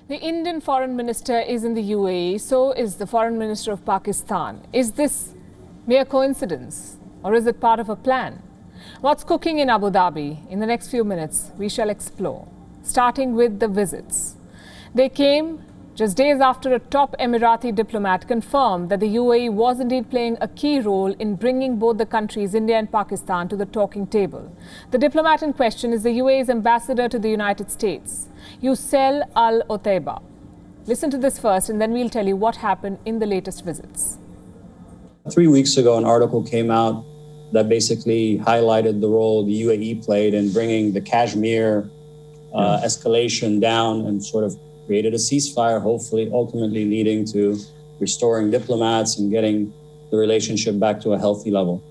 The Indian foreign minister is in the UAE, so is the foreign minister of Pakistan. Is this mere coincidence or is it part of a plan? What's cooking in Abu Dhabi? In the next few minutes, we shall explore, starting with the visits. They came just days after a top Emirati diplomat confirmed that the UAE was indeed playing a key role in bringing both the countries, India and Pakistan, to the talking table. The diplomat in question is the UAE's ambassador to the United States, Yusel Al-Otaiba. Listen to this first and then we'll tell you what happened in the latest visits. 3 weeks ago, an article came out that basically highlighted the role the UAE played in bringing the Kashmir escalation down and sort of created a ceasefire, hopefully ultimately leading to restoring diplomats and getting the relationship back to a healthy level.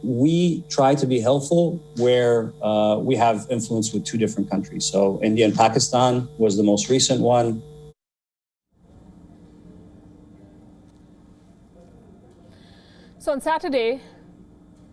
We try to be helpful where we have influence with two different countries. So India and Pakistan was the most recent one. So on Saturday,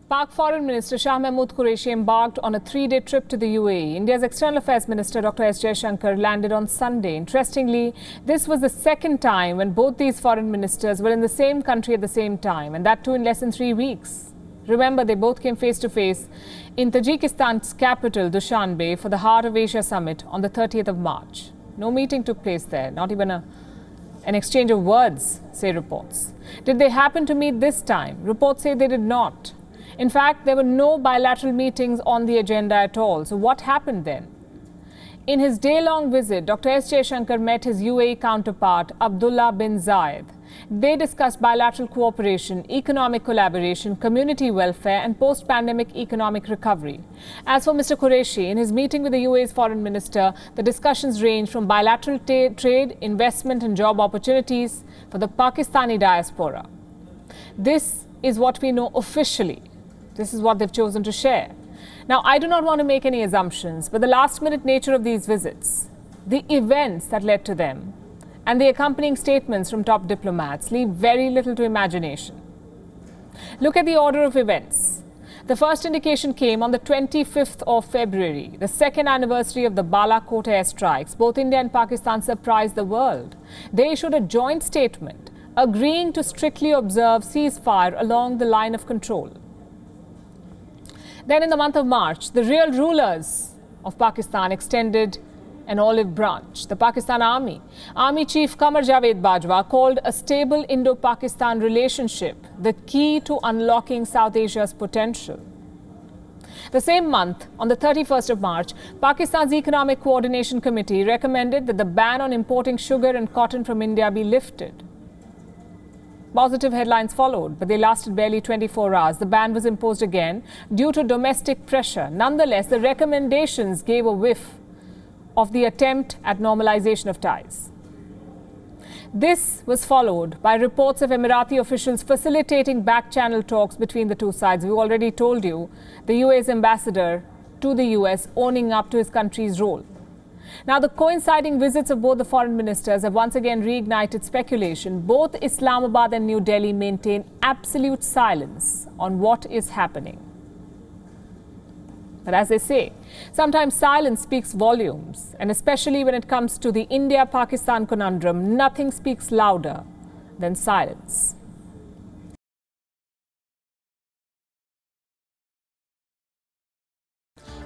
Pak Foreign Minister Shah Qureshi embarked on a 3-day trip to the UAE. India's External Affairs Minister Dr. S. Jaishankar landed on Sunday. Interestingly, this was the second time when both these foreign ministers were in the same country at the same time, and that too in less than 3 weeks. Remember, they both came face to face in Tajikistan's capital, Dushanbe, for the Heart of Asia Summit on the 30th of March. No meeting took place there, not even an exchange of words, say reports. Did they happen to meet this time? Reports say they did not. In fact, there were no bilateral meetings on the agenda at all. So what happened then? In his day-long visit, Dr. S. Jaishankar met his UAE counterpart, Abdullah bin Zayed. They discussed bilateral cooperation, economic collaboration, community welfare and post-pandemic economic recovery. As for Mr. Qureshi, in his meeting with the UAE's foreign minister, the discussions ranged from bilateral trade, investment and job opportunities for the Pakistani diaspora. This is what we know officially. This is what they've chosen to share. Now, I do not want to make any assumptions, but the last-minute nature of these visits, the events that led to them, and the accompanying statements from top diplomats leave very little to imagination. Look at the order of events. The first indication came on the 25th of February, the second anniversary of the Balakot airstrikes. Both India and Pakistan surprised the world. They issued a joint statement agreeing to strictly observe ceasefire along the line of control. Then in the month of March, the real rulers of Pakistan extended an olive branch. The Pakistan Army Chief Qamar Javed Bajwa called a stable Indo-Pakistan relationship the key to unlocking South Asia's potential. The same month, on the 31st of March, Pakistan's Economic Coordination Committee recommended that the ban on importing sugar and cotton from India be lifted. Positive headlines followed, but they lasted barely 24 hours. The ban was imposed again due to domestic pressure. Nonetheless, the recommendations gave a whiff of the attempt at normalization of ties. This was followed by reports of Emirati officials facilitating back-channel talks between the two sides. We already told you the UAE's ambassador to the US owning up to his country's role. Now, the coinciding visits of both the foreign ministers have once again reignited speculation. Both Islamabad and New Delhi maintain absolute silence on what is happening. But as they say, sometimes silence speaks volumes, and especially when it comes to the India-Pakistan conundrum, nothing speaks louder than silence.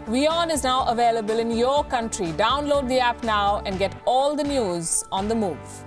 WION is now available in your country. Download the app now and get all the news on the move.